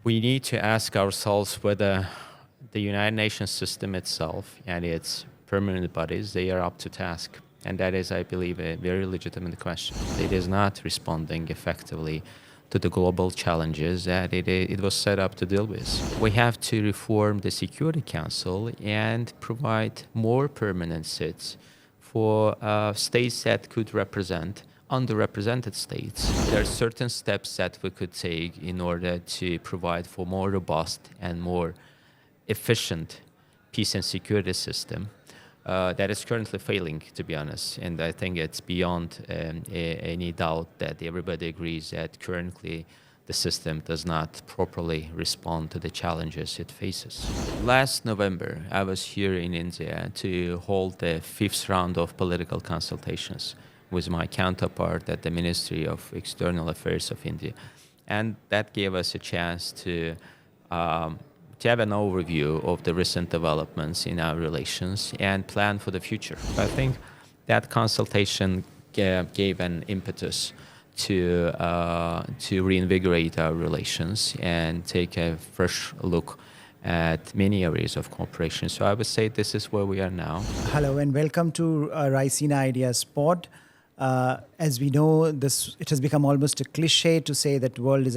We need to ask ourselves whether the United Nations system itself and its permanent bodies, they are up to task. And that is, I believe, a very legitimate question. It is not responding effectively to the global challenges that it was set up to deal with. We have to reform the Security Council and provide more permanent seats for states that could represent underrepresented states. There are certain steps that we could take in order to provide for more robust and more efficient peace and security system that is currently failing, to be honest. And I think it's beyond any doubt that everybody agrees that currently the system does not properly respond to the challenges it faces. Last November, I was here in India to hold the fifth round of political consultations with my counterpart at the Ministry of External Affairs of India. And that gave us a chance to have an overview of the recent developments in our relations and plan for the future. I think that consultation gave an impetus to reinvigorate our relations and take a fresh look at many areas of cooperation. So I would say this is where we are now. Hello and welcome to Raisina Ideas Pod. As we know, it has become almost a cliche to say that the world is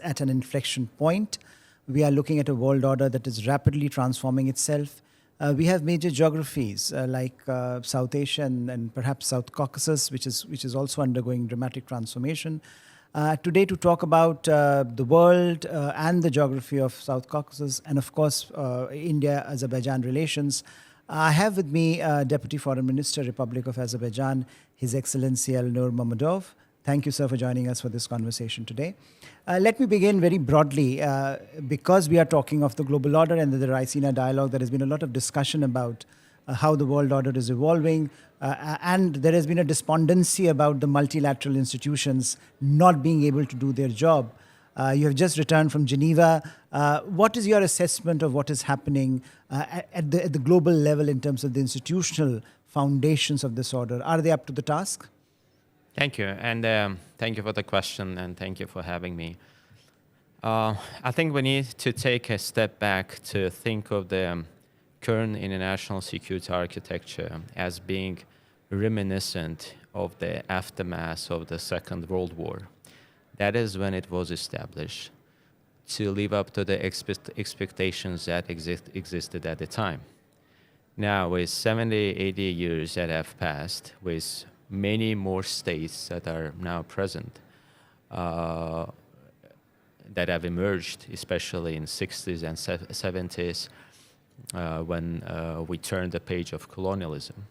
at an inflection point. We are looking at a world order that is rapidly transforming itself. We have major geographies like South Asia and perhaps South Caucasus, which is also undergoing dramatic transformation. Today, to talk about the world and the geography of South Caucasus, and of course India-Azerbaijan relations, I have with me Deputy Foreign Minister, Republic of Azerbaijan, His Excellency Elnur Mammadov. Thank you, sir, for joining us for this conversation today. Let me begin very broadly. Because we are talking of the global order and the Raisina dialogue, there has been a lot of discussion about how the world order is evolving. And there has been a despondency about the multilateral institutions not being able to do their job. You have just returned from Geneva. What is your assessment of what is happening at the global level in terms of the institutional foundations of this order? Are they up to the task? Thank you, and thank you for the question, and thank you for having me. I think we need to take a step back to think of the current international security architecture as being reminiscent of the aftermath of the Second World War. That is when it was established to live up to the expectations that existed at the time. Now, with 70, 80 years that have passed, with many more states that are now present, that have emerged, especially in 60s and 70s, when we turned the page of colonialism.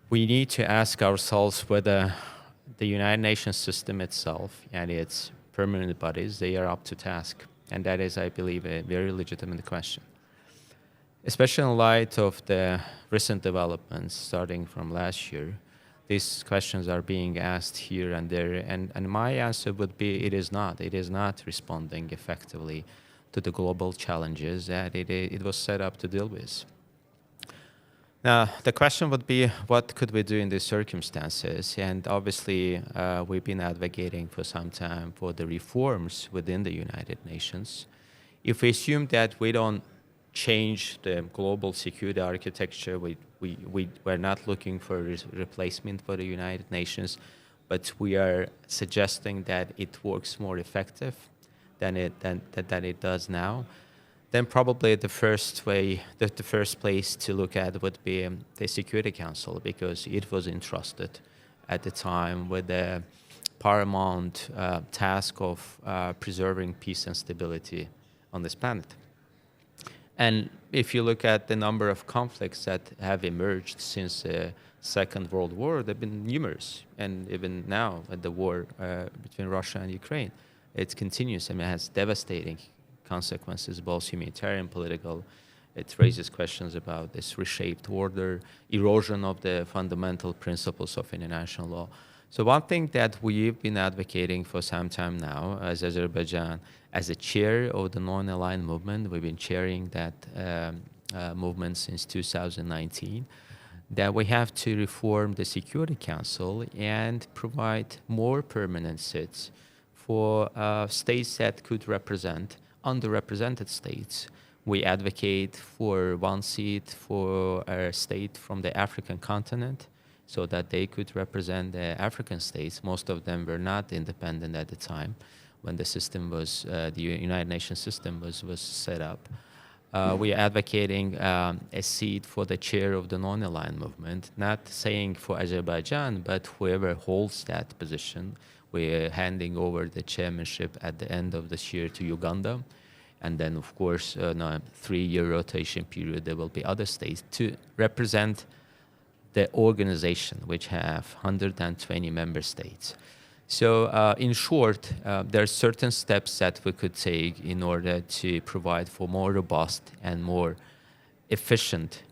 We need to ask ourselves whether the United Nations system itself and its permanent bodies, they are up to task. And that is, I believe, a very legitimate question. Especially in light of the recent developments starting from last year, these questions are being asked here and there, and my answer would be it is not. It is not responding effectively to the global challenges that it was set up to deal with. Now, the question would be, what could we do in these circumstances? And obviously, we've been advocating for some time for the reforms within the United Nations. If we assume that we don't change the global security architecture, we're not looking for a replacement for the United Nations, but we are suggesting that it works more effective than it does now, then probably the first place to look at would be the Security Council, because it was entrusted at the time with the paramount task of preserving peace and stability on this planet. And if you look at the number of conflicts that have emerged since the Second World War, they've been numerous. And even now, at the war between Russia and Ukraine, it continues. I mean, it has devastating consequences, both humanitarian, political. It raises questions about this reshaped order, erosion of the fundamental principles of international law. So one thing that we've been advocating for some time now, as Azerbaijan, as a chair of the non-aligned movement, we've been chairing that movement since 2019, that we have to reform the Security Council and provide more permanent seats For states that could represent underrepresented states, we advocate for one seat for a state from the African continent so that they could represent the African states. Most of them were not independent at the time when the system was, the United Nations system was set up. We are advocating a seat for the chair of the non-aligned movement, not saying for Azerbaijan, but whoever holds that position. We're handing over the chairmanship at the end of this year to Uganda. And then, of course, in a 3-year rotation period, there will be other states to represent the organization, which have 120 member states. So in short, there are certain steps that we could take in order to provide for more robust and more efficient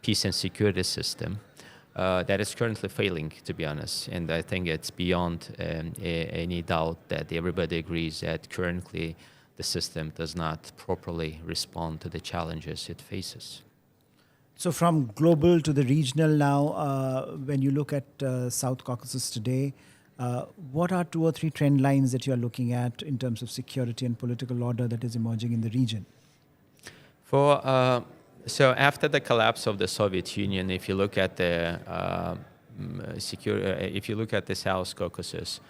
peace and security system that is currently failing, to be honest. And I think it's beyond any doubt that everybody agrees that currently the system does not properly respond to the challenges it faces. So from global to the regional now, when you look at South Caucasus today, what are 2 or 3 trend lines that you are looking at in terms of security and political order that is emerging in the region? So after the collapse of the Soviet Union, if you look at the if you look at the South Caucasus,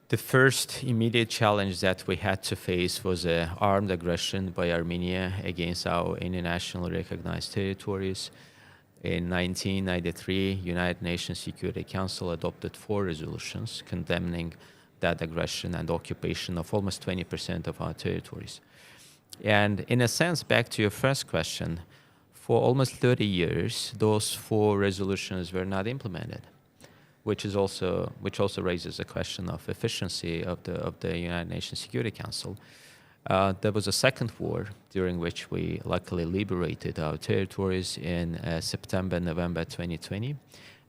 the first immediate challenge that we had to face was armed aggression by Armenia against our internationally recognized territories. In 1993, United Nations Security Council adopted 4 resolutions condemning that aggression and occupation of almost 20% of our territories. And in a sense, back to your first question, for almost 30 years, those 4 resolutions were not implemented, which also raises a question of efficiency of the United Nations Security Council. There was a second war during which we luckily liberated our territories in September, November 2020.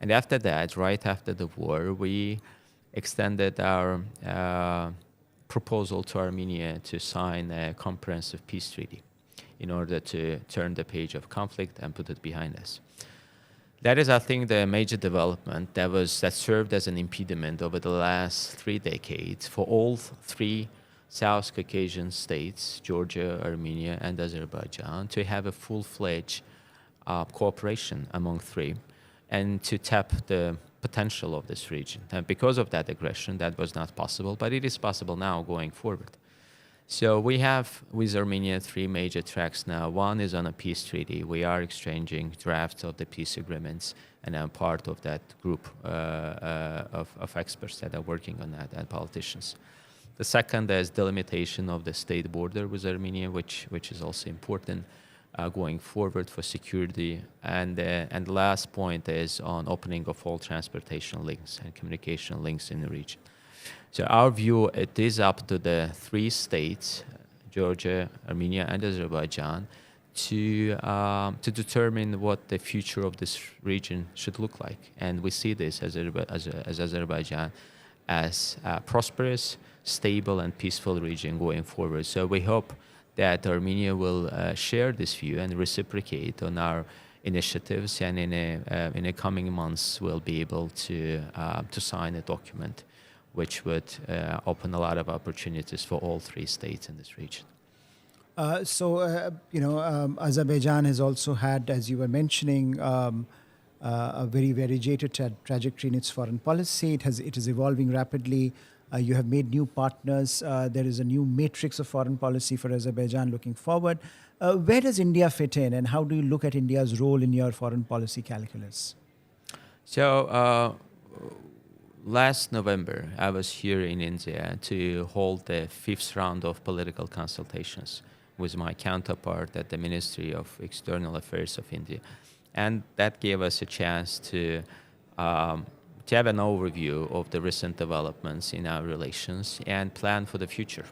And after that, right after the war, we extended our proposal to Armenia to sign a comprehensive peace treaty in order to turn the page of conflict and put it behind us. That is, I think, the major development that served as an impediment over the last 3 decades for all 3 South Caucasian states, Georgia, Armenia, and Azerbaijan, to have a full-fledged cooperation among 3 and to tap the potential of this region. And because of that aggression, that was not possible, but it is possible now going forward. So we have with Armenia 3 major tracks now. One is on a peace treaty. We are exchanging drafts of the peace agreements, and I'm part of that group of experts that are working on that and politicians. The second is delimitation of the state border with Armenia, which is also important going forward for security. And the last point is on opening of all transportation links and communication links in the region. So our view, it is up to the 3 states, Georgia, Armenia, and Azerbaijan, to determine what the future of this region should look like. And we see this as Azerbaijan as a prosperous, stable, and peaceful region going forward. So we hope that Armenia will share this view and reciprocate on our initiatives, and in the coming months we'll be able to sign a document which would open a lot of opportunities for all 3 states in this region. Azerbaijan has also had, as you were mentioning, a very variegated trajectory in its foreign policy. It is evolving rapidly. You have made new partners. There is a new matrix of foreign policy for Azerbaijan looking forward. Where does India fit in, and how do you look at India's role in your foreign policy calculus? So last November, I was here in India to hold the 5th round of political consultations with my counterpart at the Ministry of External Affairs of India. And that gave us a chance to have an overview of the recent developments in our relations and plan for the future.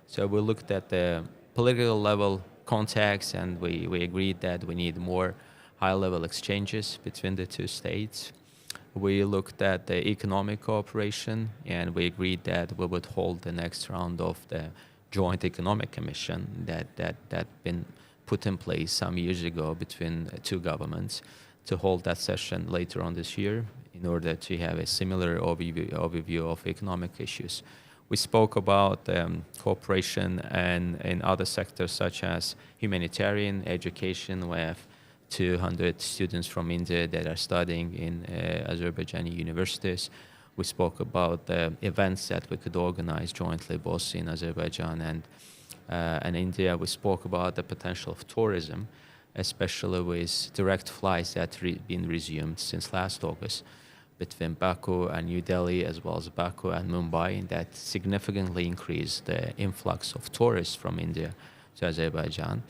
So we looked at the political level contacts, and we agreed that we need more high-level exchanges between the 2 states. We looked at the economic cooperation, and we agreed that we would hold the next round of the Joint Economic Commission that been put in place some years ago between 2 governments, to hold that session later on this year in order to have a similar overview of economic issues. We spoke about cooperation and in other sectors such as humanitarian education. We have 200 students from India that are studying in Azerbaijani universities. We spoke about the events that we could organize jointly, both in Azerbaijan and India. We spoke about the potential of tourism, especially with direct flights that been resumed since last August between Baku and New Delhi, as well as Baku and Mumbai, and that significantly increased the influx of tourists from India to Azerbaijan.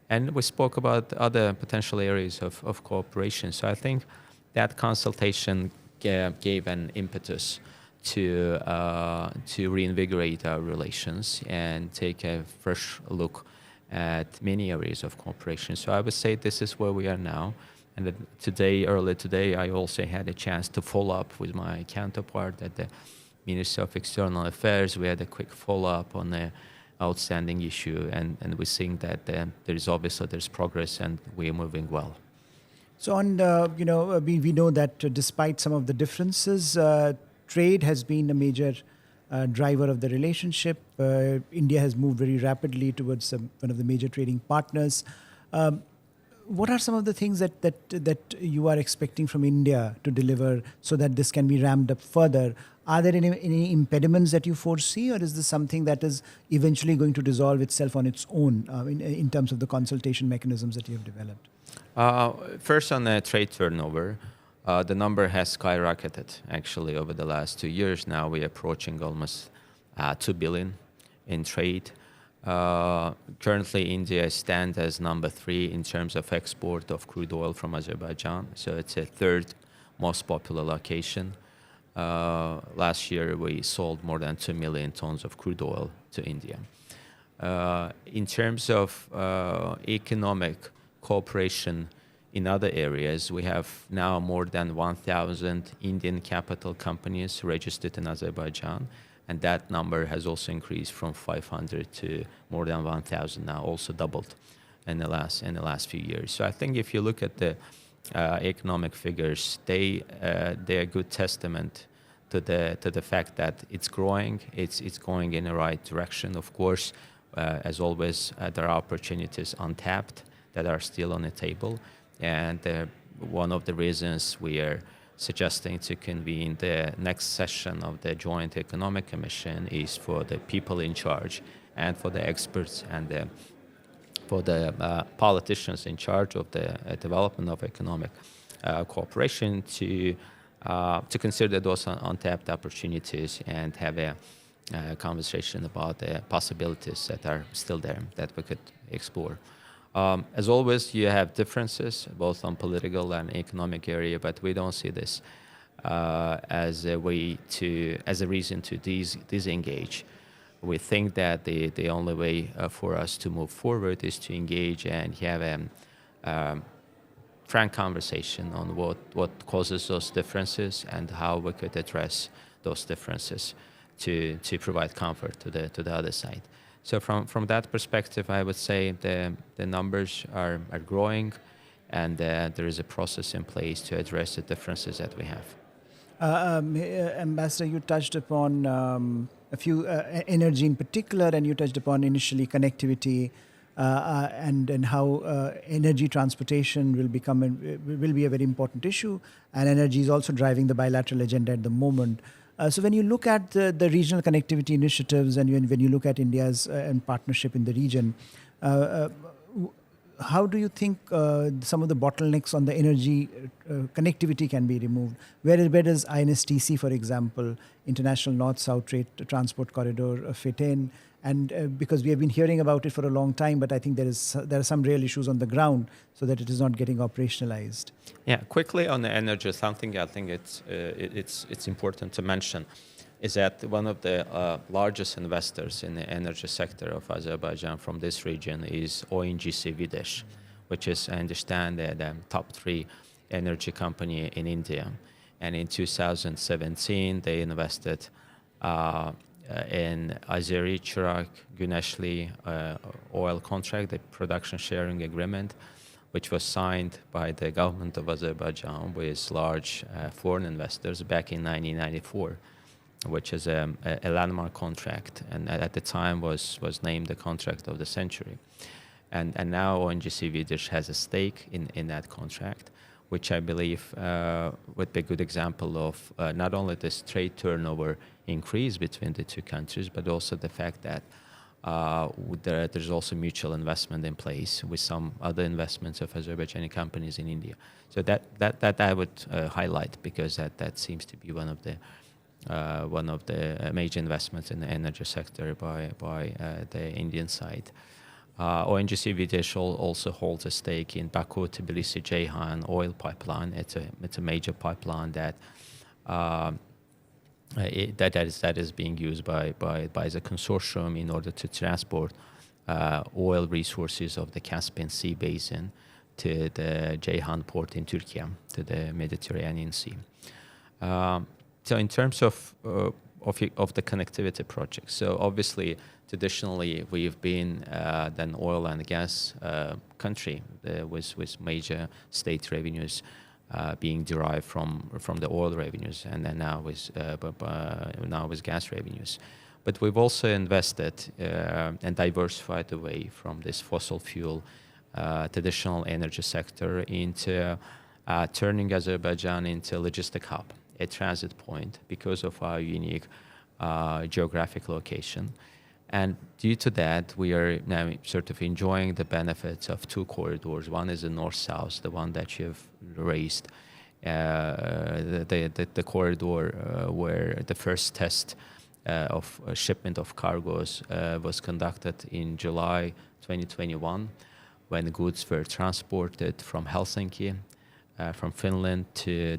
And we spoke about other potential areas of cooperation. So I think that consultation gave an impetus to reinvigorate our relations and take a fresh look at many areas of cooperation. So I would say this is where we are now. And that earlier today, I also had a chance to follow up with my counterpart at the Ministry of External Affairs. We had a quick follow-up on the outstanding issue, and we're seeing that there's progress and we're moving well. So we know that despite some of the differences, trade has been a major driver of the relationship. India has moved very rapidly towards one of the major trading partners. What are some of the things that you are expecting from India to deliver so that this can be ramped up further? Are there any impediments that you foresee, or is this something that is eventually going to resolve itself on its own in terms of the consultation mechanisms that you have developed? First, on the trade turnover, the number has skyrocketed actually over the last 2 years. Now we're approaching almost 2 billion in trade. Currently, India stands as number 3 in terms of export of crude oil from Azerbaijan. So it's a third most popular location. Last year, we sold more than 2 million tons of crude oil to India. In terms of economic cooperation in other areas, we have now more than 1,000 Indian capital companies registered in Azerbaijan. And that number has also increased from 500 to more than 1,000 now, also doubled in the last few years. So I think if you look at the economic figures, they are a good testament to the fact that it's growing, it's going in the right direction. Of course, as always, there are opportunities untapped that are still on the table, and one of the reasons we are suggesting to convene the next session of the Joint Economic Commission is for the people in charge and for the experts and for the politicians in charge of the development of economic cooperation to consider those untapped opportunities and have a conversation about the possibilities that are still there that we could explore. As always, you have differences both on political and economic area, but we don't see this as a reason to disengage. We think that the only way for us to move forward is to engage and have a frank conversation on what causes those differences and how we could address those differences to provide comfort to the other side. So from that perspective, I would say the numbers are growing, and there is a process in place to address the differences that we have. Ambassador, you touched upon a few energy in particular, and you touched upon initially connectivity and how energy transportation will be a very important issue, and energy is also driving the bilateral agenda at the moment. So when you look at the regional connectivity initiatives and when you look at India's partnership in the region, how do you think some of the bottlenecks on the energy connectivity can be removed? Where does INSTC, for example, International North-South Trade Transport Corridor, fit in? And because we have been hearing about it for a long time, but I think there are some real issues on the ground so that it is not getting operationalized. Yeah, quickly on the energy, something I think it's important to mention is that one of the largest investors in the energy sector of Azerbaijan from this region is ONGC Videsh, which is, I understand, the top 3 energy company in India. And in 2017, they invested in Azeri Chirak Güneşli oil contract, the production sharing agreement, which was signed by the government of Azerbaijan with large foreign investors back in 1994. which is a landmark contract, and at the time was named the contract of the century. And now ONGC Videsh has a stake in that contract, which I believe would be a good example of not only this trade turnover increase between the two countries, but also the fact that there's also mutual investment in place with some other investments of Azerbaijani companies in India. So that I would highlight, because that seems to be one of the major investments in the energy sector by the Indian side. ONGC Videsh also holds a stake in Baku-Tbilisi-Ceyhan oil pipeline. It's a major pipeline that is being used by the consortium in order to transport oil resources of the Caspian Sea basin to the Ceyhan port in Turkey, to the Mediterranean Sea. So in terms of the connectivity project, so obviously traditionally we've been an oil and gas country with major state revenues being derived from the oil revenues, and then now with gas revenues. But we've also invested and diversified away from this fossil fuel traditional energy sector into turning Azerbaijan into a logistic hub, a transit point, because of our unique geographic location. And due to that, we are now sort of enjoying the benefits of two corridors. One is the North-South, the one that you've raised, the corridor where the first test of shipment of cargoes was conducted in July 2021, when goods were transported from Helsinki, from Finland to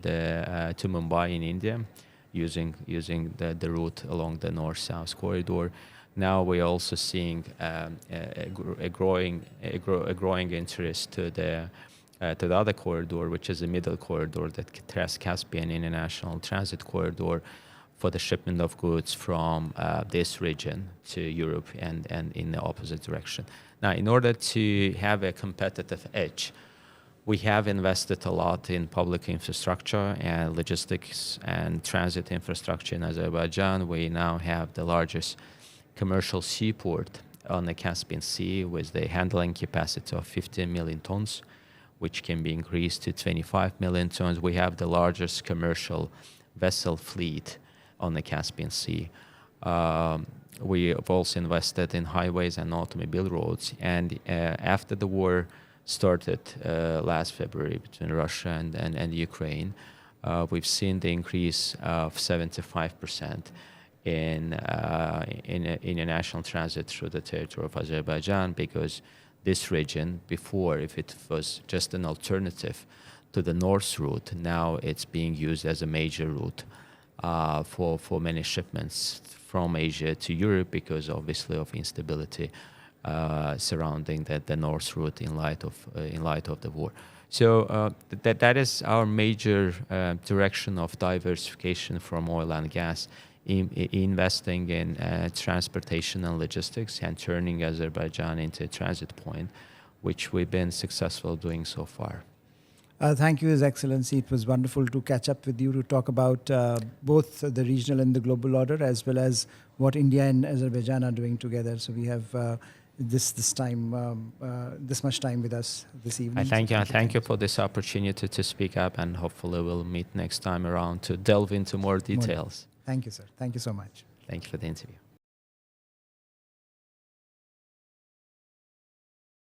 Mumbai in India, using the route along the North-South corridor. Now we're also seeing a growing interest to the other corridor, which is the middle corridor, that Trans-Caspian International Transit Corridor, for the shipment of goods from this region to Europe and in the opposite direction. Now, in order to have a competitive edge, we have invested a lot in public infrastructure and logistics and transit infrastructure in Azerbaijan. We now have the largest commercial seaport on the Caspian Sea, with the handling capacity of 15 million tons, which can be increased to 25 million tons. We have the largest commercial vessel fleet on the Caspian Sea. We have also invested in highways and automobile roads. And after the war started last February between Russia and Ukraine, we've seen the increase of 75% in international transit through the territory of Azerbaijan, because this region, before, if it was just an alternative to the north route, now it's being used as a major route for many shipments from Asia to Europe, because obviously of instability surrounding the north route in light of the war. So that is our major direction of diversification from oil and gas, investing in transportation and logistics, and turning Azerbaijan into a transit point, which we've been successful doing so far. Thank you, His Excellency. It was wonderful to catch up with you to talk about both the regional and the global order, as well as what India and Azerbaijan are doing together. So we have this much time with us this evening. I thank you for this opportunity to speak up, and hopefully we'll meet next time around to delve into more details. Thank you, sir. Thank you so much. Thank you for the interview.